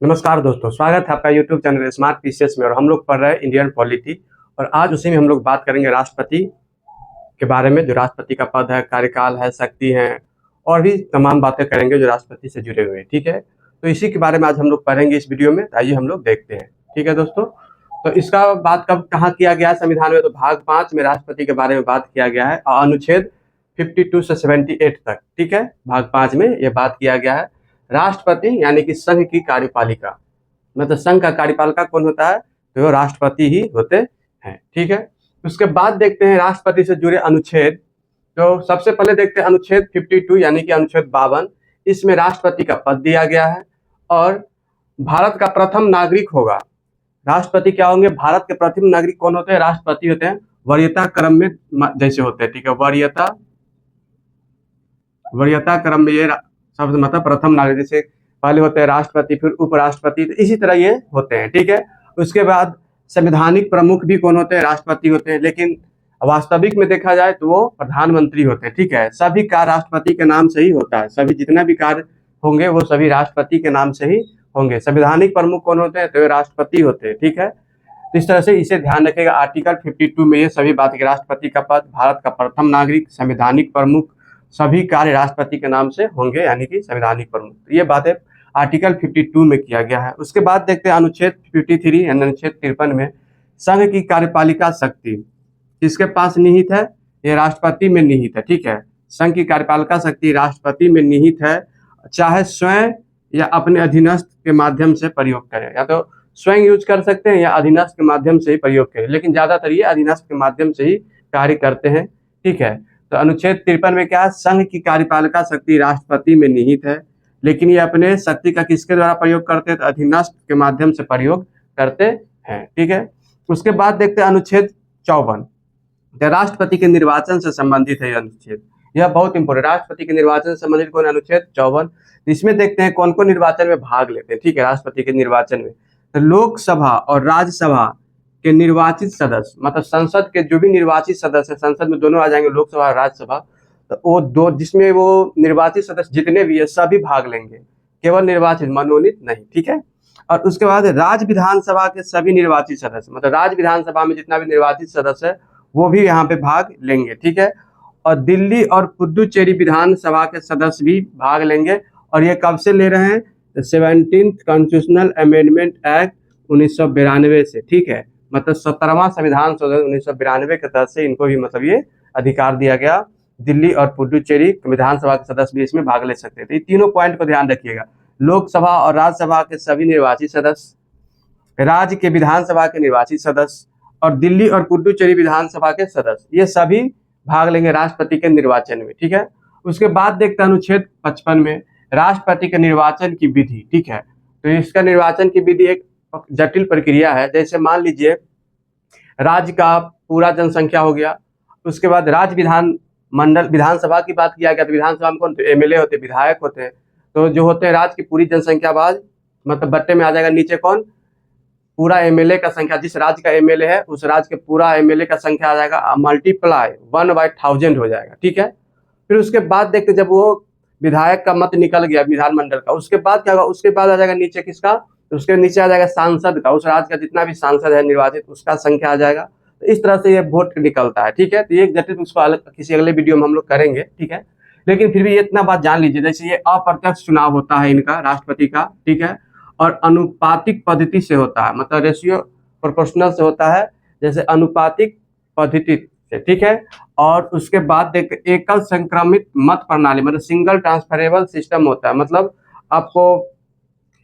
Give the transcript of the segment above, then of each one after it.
नमस्कार दोस्तों, स्वागत है आपका यूट्यूब चैनल स्मार्ट पीसीएस में। और हम लोग पढ़ रहे हैं इंडियन पॉलिटी। और आज उसी में हम लोग बात करेंगे राष्ट्रपति के बारे में। जो राष्ट्रपति का पद है, कार्यकाल है, शक्ति है और भी तमाम बातें करेंगे जो राष्ट्रपति से जुड़े हुए हैं। ठीक है, तो इसी के बारे में आज हम लोग पढ़ेंगे इस वीडियो में। आइए हम लोग देखते हैं। ठीक है दोस्तों, तो इसका बात कब कहाँ किया गया है संविधान में? तो भाग 5 में राष्ट्रपति के बारे में बात किया गया है, अनुच्छेद 52 से 78 तक। ठीक है, भाग 5 में यह बात किया गया है। राष्ट्रपति यानी कि संघ की कार्यपालिका, मतलब संघ का कार्यपालिका कौन होता है? तो वो राष्ट्रपति ही होते हैं। ठीक है, उसके बाद देखते हैं राष्ट्रपति से जुड़े अनुच्छेद। तो सबसे पहले देखते हैं अनुच्छेद 52 यानी कि अनुच्छेद 52। इसमें राष्ट्रपति का पद दिया गया है और भारत का प्रथम नागरिक होगा। राष्ट्रपति क्या होंगे? भारत के प्रथम नागरिक कौन होते हैं? राष्ट्रपति होते हैं, वरीयता क्रम में जैसे होते हैं। ठीक है, वरीयता क्रम में ये शब्द मतलब प्रथम नागरिक, जैसे पहले होते हैं राष्ट्रपति, फिर उपराष्ट्रपति, तो इसी तरह ये होते हैं। ठीक है, उसके बाद संवैधानिक प्रमुख भी कौन होते हैं? राष्ट्रपति होते हैं, लेकिन वास्तविक में देखा जाए तो वो प्रधानमंत्री होते हैं। ठीक है, सभी कार्य राष्ट्रपति के नाम से ही होता है। सभी जितना भी कार्य होंगे वो सभी राष्ट्रपति के नाम से ही होंगे। संवैधानिक प्रमुख कौन होते हैं? तो ये राष्ट्रपति होते हैं। ठीक है, तो इस तरह से इसे ध्यान रखिएगा। आर्टिकल 52 में ये सभी बातें, राष्ट्रपति का पद, भारत का प्रथम नागरिक, संवैधानिक प्रमुख, सभी कार्य राष्ट्रपति के नाम से होंगे यानी कि संवैधानिक प्रमुख। तो ये बातें आर्टिकल 52 में किया गया है। उसके बाद देखते हैं अनुच्छेद 53 यानी अनुच्छेद 53 में संघ की कार्यपालिका शक्ति किसके पास निहित है? ये राष्ट्रपति में निहित है। ठीक है, संघ की कार्यपालिका शक्ति राष्ट्रपति में निहित है, चाहे स्वयं या अपने अधीनस्थ के माध्यम से प्रयोग करें। या तो स्वयं यूज कर सकते हैं या अधीनस्थ के माध्यम से ही प्रयोग करें, लेकिन ज्यादातर ये अधीनस्थ के माध्यम से ही कार्य करते हैं। ठीक है, तो अनुच्छेद 53 में क्या है? संघ की कार्यपालिका शक्ति राष्ट्रपति में निहित है, लेकिन ये अपने शक्ति का किसके द्वारा प्रयोग करते हैं? तो अधीनस्थ के माध्यम से प्रयोग करते हैं। ठीक है, उसके बाद देखते हैं अनुच्छेद 54, राष्ट्रपति के निर्वाचन से संबंधित है। यह अनुच्छेद, यह बहुत इंपॉर्टेंट, राष्ट्रपति के निर्वाचन से संबंधित कौन? अनुच्छेद 54। इसमें देखते हैं कौन कौन निर्वाचन में भाग लेते हैं। ठीक है, राष्ट्रपति के निर्वाचन में तो लोकसभा और राज्यसभा के निर्वाचित सदस्य, मतलब संसद के जो भी निर्वाचित सदस्य, संसद में दोनों आ जाएंगे, लोकसभा और राज्यसभा, तो वो दो जिसमें वो निर्वाचित सदस्य जितने भी है सभी भाग लेंगे, केवल निर्वाचित, मनोनीत नहीं। ठीक है, और उसके बाद राज्य विधानसभा के सभी निर्वाचित सदस्य, मतलब राज्य विधानसभा में जितना भी निर्वाचित सदस्य है वो भी यहाँ पे भाग लेंगे। ठीक है, और दिल्ली और पुदुचेरी विधानसभा के सदस्य भी भाग लेंगे। और ये कब से ले रहे हैं? 17th कॉन्स्टिट्यूशनल अमेंडमेंट एक्ट 1992 से। ठीक है, मतलब 17वां संविधान संशोधन 1992 के तहत से इनको भी मतलब ये अधिकार दिया गया। दिल्ली और पुदुचेरी विधानसभा के सदस्य भी इसमें भाग ले सकते थे। ये तीनों पॉइंट को ध्यान रखिएगा। लोकसभा और राज्यसभा के सभी निर्वाचित सदस्य, राज्य के विधानसभा के निर्वाचित सदस्य और दिल्ली और पुदुचेरी विधानसभा के सदस्य, ये सभी भाग लेंगे राष्ट्रपति के निर्वाचन में। ठीक है, उसके बाद देखते हैं अनुच्छेद 55 में राष्ट्रपति के निर्वाचन की विधि। ठीक है, तो इसका निर्वाचन की विधि एक जटिल प्रक्रिया है। जैसे मान लीजिए राज्य का पूरा जनसंख्या हो गया, उसके बाद राज्य विधानसभा की बात किया गया, तो विधानसभा में कौन? तो एमएलए होते, विधायक होते हैं। तो जो होते हैं राज्य की पूरी जनसंख्या बाद मतलब बट्टे में आ जाएगा नीचे कौन? पूरा एमएलए का संख्या, जिस राज्य का एमएलए है उस राज्य के पूरा एमएलए का संख्या आ जाएगा, मल्टीप्लाई 1/1000 हो जाएगा। ठीक है, फिर उसके बाद देखते जब वो विधायक का मत निकल गया विधानमंडल का, उसके बाद क्या होगा? उसके बाद आ जाएगा नीचे किसका? उसके नीचे आ जाएगा सांसद का, उस राज्य का जितना भी सांसद है निर्वाचित उसका संख्या आ जाएगा। तो इस तरह से ये वोट निकलता है। ठीक है, तो ये जटिल, उसको अलग किसी अगले वीडियो में हम लोग करेंगे। ठीक है, लेकिन फिर भी इतना बात जान लीजिए, जैसे ये अप्रत्यक्ष चुनाव होता है इनका राष्ट्रपति का। ठीक है, और अनुपातिक पद्धति से होता है, मतलब रेशियो प्रोपोर्शनल से होता है, जैसे अनुपातिक पद्धति से। ठीक है, और उसके बाद देख एकल संक्रमित मत प्रणाली, मतलब सिंगल ट्रांसफरेबल सिस्टम होता है। मतलब आपको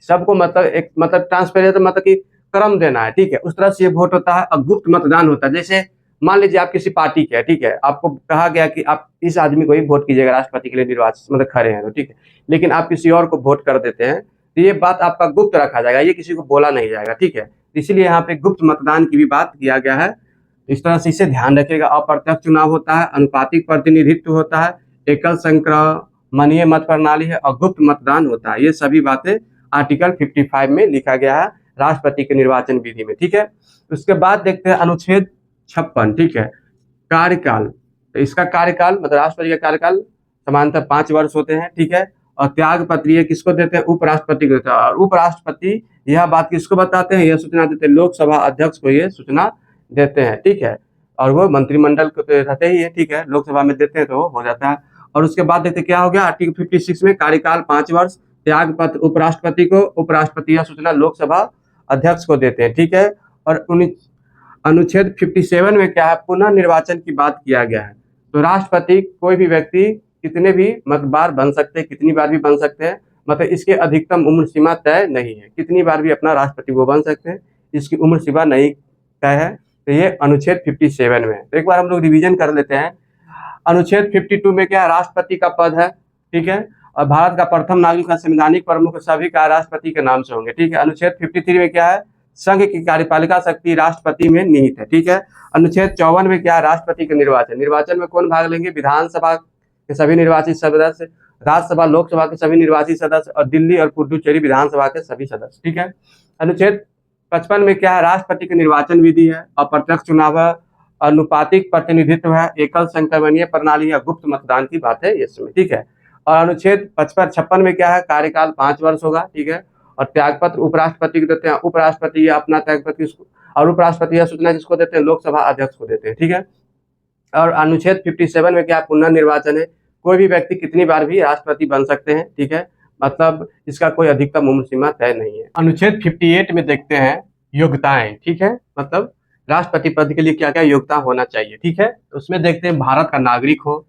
सबको मतलब ट्रांसफरेबल मतलब कि क्रम देना है। ठीक है, उस तरह से ये वोट होता है। और गुप्त मतदान होता है। जैसे मान लीजिए आप किसी पार्टी के हैं, ठीक है, आपको कहा गया कि आप इस आदमी को ही वोट कीजिएगा राष्ट्रपति के लिए निर्वाचित, मतलब खड़े हैं तो, ठीक है, लेकिन आप किसी और को वोट कर देते हैं, तो ये बात आपका गुप्त रखा जाएगा, ये किसी को बोला नहीं जाएगा। ठीक है, इसीलिए यहाँ पे गुप्त मतदान की भी बात किया गया है। इस तरह से इसे ध्यान रखिएगा। अप्रत्यक्ष चुनाव होता है, अनुपातिक प्रतिनिधित्व होता है, एकल संक्रमणीय मत प्रणाली है और गुप्त मतदान होता है। ये सभी बातें आर्टिकल 55 में लिखा गया है राष्ट्रपति के निर्वाचन विधि में। ठीक है, उसके बाद देखते हैं अनुच्छेद 56। ठीक है, कार्यकाल। तो इसका कार्यकाल मतलब राष्ट्रपति का कार्यकाल सामान्यतः 5 वर्ष होते हैं। ठीक है, और त्याग पत्र ये किसको देते हैं, उपराष्ट्रपति को देते हैं। और उपराष्ट्रपति यह बात किसको बताते हैं, यह सूचना देते हैं लोकसभा अध्यक्ष को, ये सूचना देते हैं, ठीक है। और वो मंत्रिमंडल को तो रहते ही है, ठीक है, लोकसभा में देते हैं तो हो जाता है। और उसके बाद देखते क्या हो गया, आर्टिकल 56 में कार्यकाल 5 वर्ष, त्याग पत्र उपराष्ट्रपति को, उपराष्ट्रपति यह सूचना लोकसभा अध्यक्ष को देते हैं, ठीक है। और अनुच्छेद 57 में क्या है, पुनः निर्वाचन की बात किया गया है। तो राष्ट्रपति कोई भी व्यक्ति कितने भी बार बन सकते हैं, कितनी बार भी बन सकते हैं, मतलब इसके अधिकतम उम्र सीमा तय नहीं है, कितनी बार भी अपना राष्ट्रपति वो बन सकते हैं, इसकी उम्र सीमा नहीं तय है। तो ये अनुच्छेद 57 में है। तो एक बार हम लोग रिवीजन कर लेते हैं। अनुच्छेद 52 में क्या है, राष्ट्रपति का पद है, ठीक है, और भारत का प्रथम नागरिक का संवैधानिक प्रमुख सभी का राष्ट्रपति के नाम से होंगे, ठीक है। अनुच्छेद 53 में क्या है, संघ की कार्यपालिका शक्ति राष्ट्रपति में निहित है, ठीक है। अनुच्छेद 54 में क्या है, राष्ट्रपति के निर्वाचन में कौन भाग लेंगे, विधानसभा के सभी निर्वाचित सदस्य, राज्यसभा लोकसभा के सभी निर्वाचित सदस्य और दिल्ली और पुडुचेरी विधानसभा के सभी सदस्य, ठीक है। अनुच्छेद 55 में क्या है, राष्ट्रपति की निर्वाचन विधि है, अप्रत्यक्ष चुनाव है, अनुपातिक प्रतिनिधित्व है, एकल संक्रमणीय प्रणाली या गुप्त मतदान की बात है इसमें, ठीक है। और अनुच्छेद 56 में क्या है, कार्यकाल 5 वर्ष होगा, ठीक है। और त्यागपत्र उपराष्ट्रपति को देते हैं, उपराष्ट्रपति अपना त्यागपत्र और उपराष्ट्रपति यह सूचना किसको देते हैं, लोकसभा अध्यक्ष को देते हैं, ठीक है। और अनुच्छेद 57 में क्या पुनर्निर्वाचन है, कोई भी व्यक्ति कितनी बार भी राष्ट्रपति बन सकते हैं, ठीक है, मतलब इसका कोई अधिकतम उम्र सीमा तय नहीं है। अनुच्छेद 58 में देखते हैं योग्यताएं, ठीक है, मतलब राष्ट्रपति पद के लिए क्या क्या योग्यता होना चाहिए, ठीक है। उसमें देखते हैं भारत का नागरिक हो,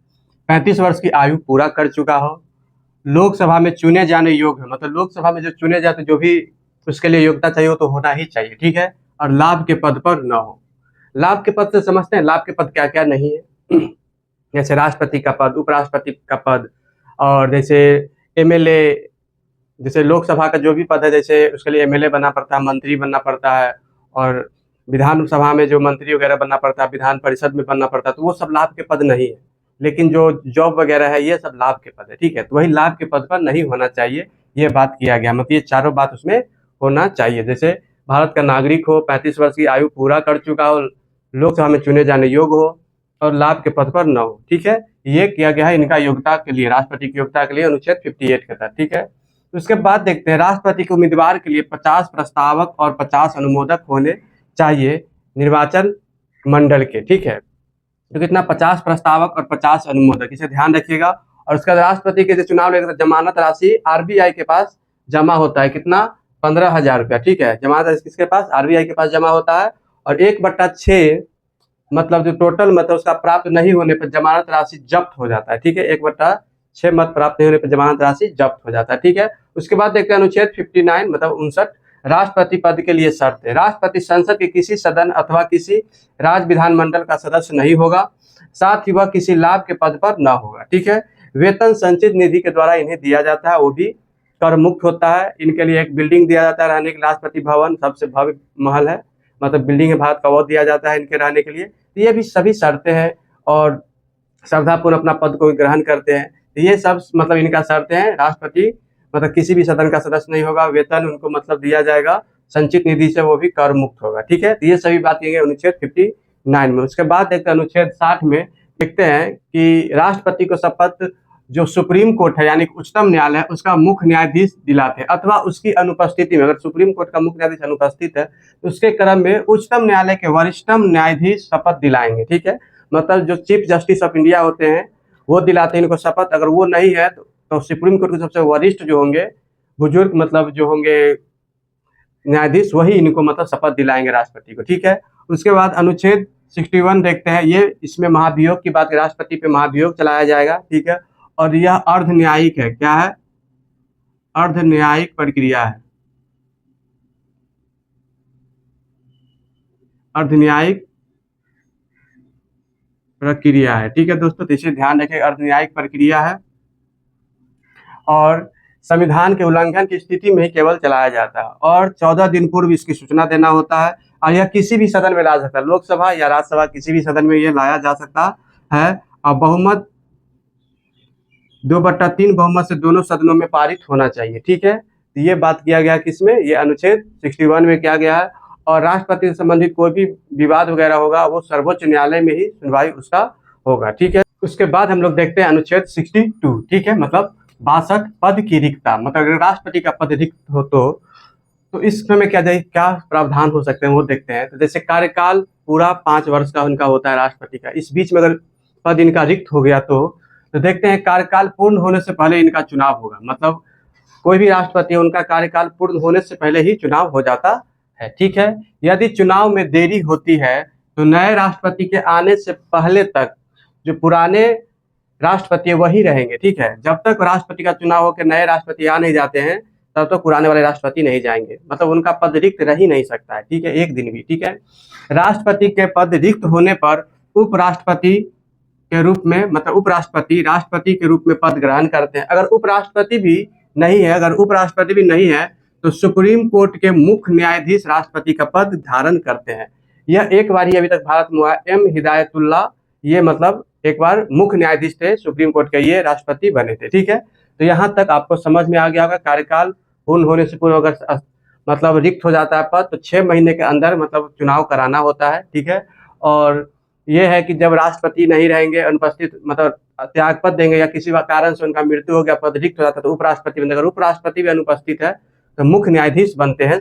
35 वर्ष की आयु पूरा कर चुका हो, लोकसभा में चुने जाने योग्य हो, मतलब लोकसभा में जो चुने जाते जो भी उसके लिए योग्यता चाहिए वो तो होना ही चाहिए, ठीक है। और लाभ के पद पर न हो। लाभ के पद से समझते हैं लाभ के पद क्या क्या नहीं है जैसे राष्ट्रपति का पद, उपराष्ट्रपति का पद, और जैसे एमएलए, जैसे लोकसभा का जो भी पद है जैसे उसके लिए एमएलए बनना पड़ता है, मंत्री बनना पड़ता है, और विधानसभा में जो मंत्री वगैरह बनना पड़ता है, विधान परिषद में बनना पड़ता है, तो वो सब लाभ के पद नहीं है। लेकिन जो जॉब वगैरह है ये सब लाभ के पद है, ठीक है। तो वही लाभ के पद पर नहीं होना चाहिए, ये बात किया गया, मतलब ये चारों बात उसमें होना चाहिए। जैसे भारत का नागरिक हो, 35 वर्ष की आयु पूरा कर चुका हो, लोकसभा में चुने जाने योग्य हो और लाभ के पद पर न हो, ठीक है। ये किया गया है इनका योग्यता के लिए, राष्ट्रपति की योग्यता के लिए अनुच्छेद 58 के तहत, ठीक है। उसके बाद देखते हैं राष्ट्रपति के उम्मीदवार के लिए 50 प्रस्तावक और 50 अनुमोदक होने चाहिए निर्वाचन मंडल के, ठीक है। तो कितना, 50 प्रस्तावक और 50 अनुमोदक, इसे ध्यान रखिएगा। और उसके बाद राष्ट्रपति के जो चुनाव लेकर जमानत राशि आरबीआई के पास जमा होता है, कितना, 15,000 रुपया, ठीक है। जमानत राशि किसके पास, आरबीआई के पास जमा होता है। और 1/6 मतलब जो टोटल मतलब उसका प्राप्त नहीं होने पर जमानत राशि जब्त हो जाता है, ठीक है। 1/6 मत प्राप्त नहीं होने पर जमानत राशि जब्त हो जाता है, ठीक है। उसके बाद देखते हैं अनुच्छेद 59 मतलब 59, राष्ट्रपति पद के लिए शर्त है। राष्ट्रपति संसद के किसी सदन अथवा किसी राज्य विधानमंडल का सदस्य नहीं होगा, साथ ही वह किसी लाभ के पद पर न होगा, ठीक है। वेतन संचित निधि के द्वारा इन्हें दिया जाता है, वो भी कर मुक्त होता है। इनके लिए एक बिल्डिंग दिया जाता है रहने के लिए, राष्ट्रपति भवन सबसे भव्य महल है, मतलब बिल्डिंग है भारत का, वो दिया जाता है इनके रहने के लिए। तो ये भी सभी शर्तें हैं और श्रद्धापूर्ण अपना पद को ग्रहण करते हैं। तो ये सब मतलब इनका शर्तें हैं। राष्ट्रपति मतलब किसी भी सदन का सदस्य नहीं होगा, वेतन उनको मतलब दिया जाएगा संचित निधि से, वो भी कर मुक्त होगा, ठीक है। तो ये सभी बात की गई अनुच्छेद 59 में। उसके बाद देखते हैं अनुच्छेद 60 में, देखते हैं कि राष्ट्रपति को शपथ जो सुप्रीम कोर्ट है यानी उच्चतम न्यायालय है उसका मुख्य न्यायाधीश दिलाते हैं, अथवा उसकी अनुपस्थिति में, अगर सुप्रीम कोर्ट का मुख्य न्यायाधीश अनुपस्थित है तो उसके क्रम में उच्चतम न्यायालय के वरिष्ठतम न्यायाधीश शपथ दिलाएंगे, ठीक है। मतलब जो चीफ जस्टिस ऑफ इंडिया होते हैं वो दिलाते हैं इनको शपथ, अगर वो नहीं है तो सुप्रीम कोर्ट के सबसे वरिष्ठ जो होंगे, बुजुर्ग मतलब जो होंगे न्यायाधीश, वही इनको मतलब शपथ दिलाएंगे राष्ट्रपति को, ठीक है। उसके बाद अनुच्छेद 61 देखते हैं, ये इसमें महाभियोग की बात, राष्ट्रपति पे महाभियोग चलाया जाएगा, ठीक है। और यह अर्ध न्यायिक है, क्या है, अर्ध न्यायिक प्रक्रिया है, अर्ध न्यायिक प्रक्रिया है, ठीक है दोस्तों। तो इसे ध्यान रखें, अर्ध न्यायिक प्रक्रिया है और संविधान के उल्लंघन की स्थिति में ही केवल चलाया जाता है और 14 दिन पूर्व इसकी सूचना देना होता है। और यह किसी भी सदन में ला सकता है, लोकसभा या राज्यसभा किसी भी सदन में यह लाया जा सकता है। और बहुमत 2/3 बहुमत से दोनों सदनों में पारित होना चाहिए, ठीक है। तो ये बात किया गया किसमें, ये अनुच्छेद 61 में किया गया है। और राष्ट्रपति से संबंधित कोई भी विवाद वगैरह होगा वो सर्वोच्च न्यायालय में ही सुनवाई उसका होगा, ठीक है। उसके बाद हम लोग देखते हैं अनुच्छेद 62, ठीक है, मतलब 62 पद की रिक्तता, मतलब अगर राष्ट्रपति का पद रिक्त हो तो इस समय क्या प्रावधान हो सकते हैं वो देखते हैं। तो जैसे कार्यकाल पूरा 5 वर्ष का उनका होता है राष्ट्रपति का, इस बीच में अगर पद इनका रिक्त हो गया तो देखते हैं कार्यकाल पूर्ण होने से पहले इनका चुनाव होगा। मतलब कोई भी राष्ट्रपति उनका कार्यकाल पूर्ण होने से पहले ही चुनाव हो जाता है, ठीक है। यदि चुनाव में देरी होती है तो नए राष्ट्रपति के आने से पहले तक जो पुराने राष्ट्रपति वही रहेंगे, ठीक है। जब तक राष्ट्रपति का चुनाव होकर नए राष्ट्रपति आ नहीं जाते हैं तब तक पुराने वाले राष्ट्रपति नहीं जाएंगे, मतलब उनका पद रिक्त रह ही नहीं सकता है, ठीक है, एक दिन भी, ठीक है। राष्ट्रपति के पद रिक्त होने पर उपराष्ट्रपति के रूप में, मतलब उपराष्ट्रपति राष्ट्रपति के रूप में पद ग्रहण करते हैं। अगर उपराष्ट्रपति भी नहीं है तो सुप्रीम कोर्ट के मुख्य न्यायाधीश राष्ट्रपति का पद धारण करते हैं। यह एक बार ही अभी तक भारत में हुआ, एम हिदायतुल्लाह, ये मतलब एक बार मुख्य न्यायाधीश थे सुप्रीम कोर्ट के, ये राष्ट्रपति बने थे, ठीक है। तो यहाँ तक आपको समझ में आ गया होगा। कार्यकाल पूर्ण होने से पूर्व अगर मतलब रिक्त हो जाता है पद तो 6 महीने के अंदर मतलब चुनाव कराना होता है, ठीक है। और ये है कि जब राष्ट्रपति नहीं रहेंगे, अनुपस्थित, मतलब त्याग पद देंगे या किसी कारण से उनका मृत्यु हो गया, पद रिक्त हो जाता है तो उपराष्ट्रपति बनते हैं। अगर उपराष्ट्रपति भी अनुपस्थित है तो मुख्य न्यायाधीश बनते हैं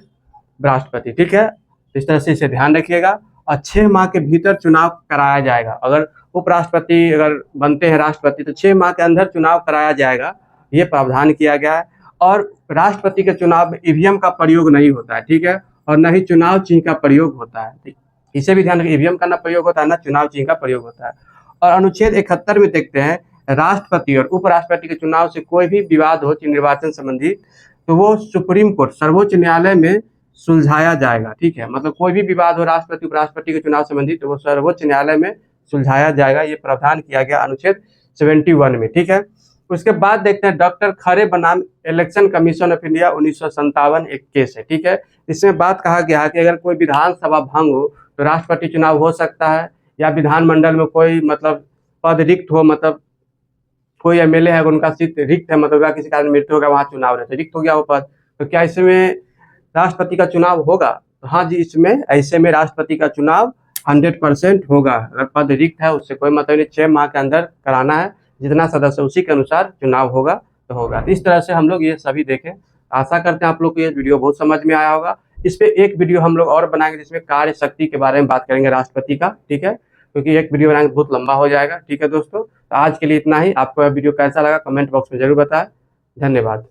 राष्ट्रपति, ठीक है। इस तरह से इसे ध्यान रखिएगा। और 6 माह के भीतर चुनाव कराया जाएगा। अगर उपराष्ट्रपति अगर बनते हैं राष्ट्रपति तो 6 माह के अंदर चुनाव कराया जाएगा, ये प्रावधान किया गया है। और राष्ट्रपति के चुनाव में ईवीएम का प्रयोग नहीं होता है, ठीक है, और न ही चुनाव चिन्ह का प्रयोग होता है। इसे भी ध्यान रखिए, ईवीएम का ना प्रयोग होता है ना चुनाव चिन्ह का प्रयोग होता है। और अनुच्छेद 71 में देखते हैं, राष्ट्रपति और उपराष्ट्रपति के चुनाव से कोई भी विवाद हो निर्वाचन संबंधी तो वो सुप्रीम कोर्ट, सर्वोच्च न्यायालय में सुलझाया जाएगा, ठीक है। मतलब कोई भी विवाद हो राष्ट्रपति उपराष्ट्रपति के चुनाव संबंधी तो वो सर्वोच्च न्यायालय में सुलझाया जाएगा, ये प्रावधान किया गया अनुच्छेद 71 में, ठीक है। उसके बाद देखते हैं डॉक्टर खरे बनाम इलेक्शन कमीशन ऑफ इंडिया 1957 एक केस है, ठीक है। इसमें बात कहा गया है कि अगर कोई विधानसभा भंग हो तो राष्ट्रपति चुनाव हो सकता है, या विधानमंडल में कोई मतलब पद रिक्त हो, मतलब कोई एमएलए है उनका सीट रिक्त है, मतलब किसी कारण मृत्यु होगा, वहां चुनाव रहते रिक्त हो गया वो पद, तो क्या इसमें राष्ट्रपति का चुनाव होगा? हाँ जी, इसमें ऐसे में राष्ट्रपति का चुनाव 100% होगा। अगर पद रिक्त है उससे कोई मतलब नहीं, 6 माह के अंदर कराना है, जितना सदस्य उसी के अनुसार चुनाव होगा तो होगा। तो इस तरह से हम लोग ये सभी देखें। आशा करते हैं आप लोग को ये वीडियो बहुत समझ में आया होगा। इस पे एक वीडियो हम लोग और बनाएंगे जिसमें कार्य शक्ति के बारे में बात करेंगे राष्ट्रपति का, ठीक है, क्योंकि एक वीडियो बनाएंगे बहुत लंबा हो जाएगा, ठीक है दोस्तों। तो आज के लिए इतना ही। आपको यह वीडियो कैसा लगा कमेंट बॉक्स में जरूर बताएं। धन्यवाद।